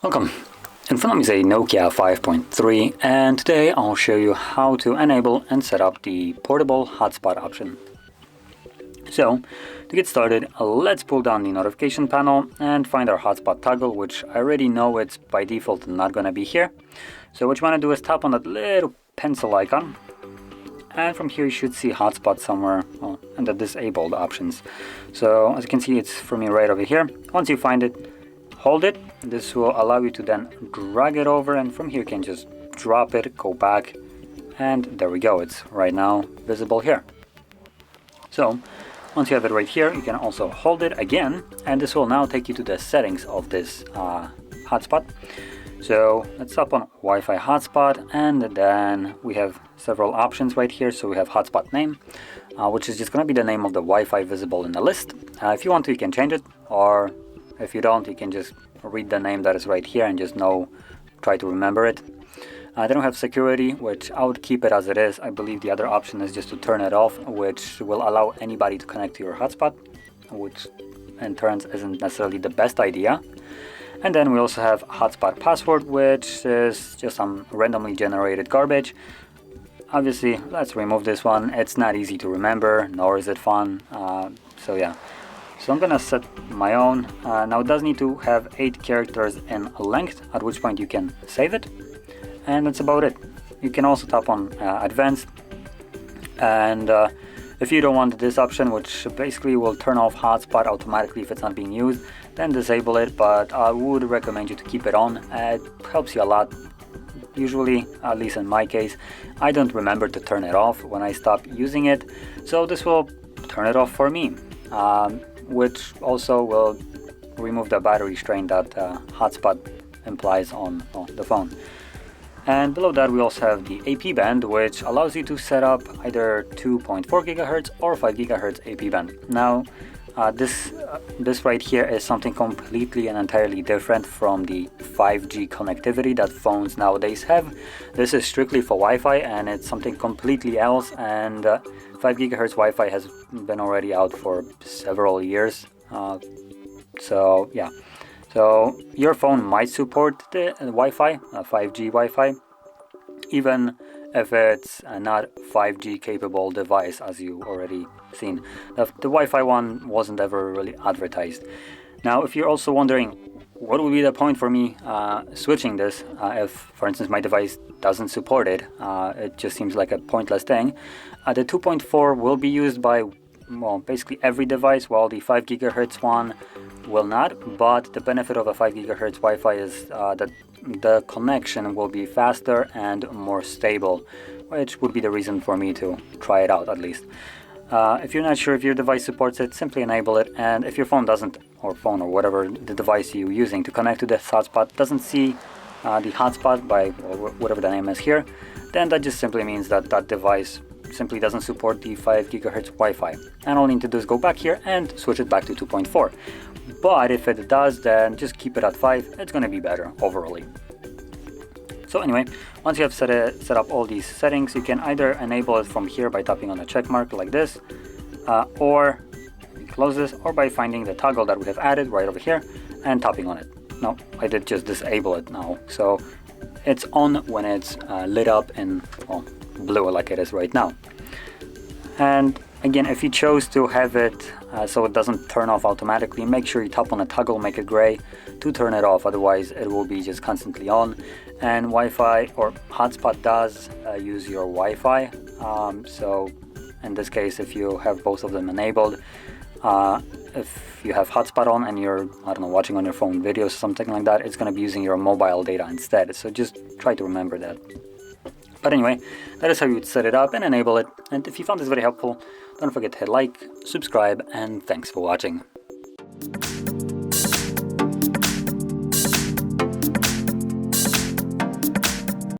Welcome. In front of me is a NOKIA 5.3 and today I'll show you how to enable and set up the portable hotspot option. So to get started, let's pull down the notification panel and find our hotspot toggle, which I already know it's by default not going to be here. So what you want to do is tap on that little pencil icon, and from here you should see hotspot somewhere in the disabled options. So as you can see, it's for me right over here. Once you find it, hold it. This will allow you to then drag it over, and from here you can just drop it, go back, and there we go. It's right now visible here. So once you have it right here, you can also hold it again, and this will now take you to the settings of this hotspot. So let's tap on Wi-Fi hotspot, and then we have several options right here. So we have hotspot name, which is just going to be the name of the Wi-Fi visible in the list. If you want to, you can change it, or if you don't, you can just read the name that is right here and just try to remember it. They don't have security, which I would keep it as it is. I believe the other option is just to turn it off, which will allow anybody to connect to your hotspot, which in turn isn't necessarily the best idea. And then we also have hotspot password, which is just some randomly generated garbage. Obviously, let's remove this one. It's not easy to remember, nor is it fun. So yeah. So I'm gonna set my own. Now it does need to have 8 characters in length, at which point you can save it. And that's about it. You can also tap on advanced. And if you don't want this option, which basically will turn off hotspot automatically if it's not being used, then disable it. But I would recommend you to keep it on. It helps you a lot. Usually, at least in my case, I don't remember to turn it off when I stop using it. So this will turn it off for me. Which also will remove the battery strain that hotspot implies on the phone. And below that we also have the AP band, which allows you to set up either 2.4 GHz or 5 GHz AP band. Now this right here is something completely and entirely different from the 5G connectivity that phones nowadays have. This is strictly for Wi-Fi, and it's something completely else. And 5 GHz Wi-Fi has been already out for several years. So yeah, so your phone might support the Wi-Fi, 5G Wi-Fi, even if it's not 5G capable device, as you already seen. The Wi-Fi one wasn't ever really advertised. Now, if you're also wondering what would be the point for me switching this if, for instance, my device doesn't support it, it just seems like a pointless thing. The 2.4 will be used by, well, basically every device, while the 5 GHz one will not. But the benefit of a 5 GHz Wi-Fi is that the connection will be faster and more stable, which would be the reason for me to try it out at least. If you're not sure if your device supports it, simply enable it. And if your phone doesn't, or whatever the device you're using to connect to the hotspot doesn't see the hotspot by whatever the name is here, then that just simply means that that device simply doesn't support the 5 GHz Wi-Fi. And all you need to do is go back here and switch it back to 2.4. But if it does, then just keep it at 5. It's going to be better overall. So anyway, once you have set up all these settings, you can either enable it from here by tapping on the check mark like this, or close this, or by finding the toggle that we have added right over here and tapping on it. No, I did just disable it now. So it's on when it's lit up in blue like it is right now. And again, if you chose to have it so it doesn't turn off automatically, make sure you tap on the toggle, make it gray to turn it off, otherwise it will be just constantly on. And Wi-Fi or hotspot does use your Wi-Fi, so in this case, if you have both of them enabled, if you have hotspot on and you're, I don't know, watching on your phone videos or something like that, it's going to be using your mobile data instead. So just try to remember that. But anyway, that is how you would set it up and enable it. And if you found this very helpful, don't forget to hit like, subscribe, and thanks for watching.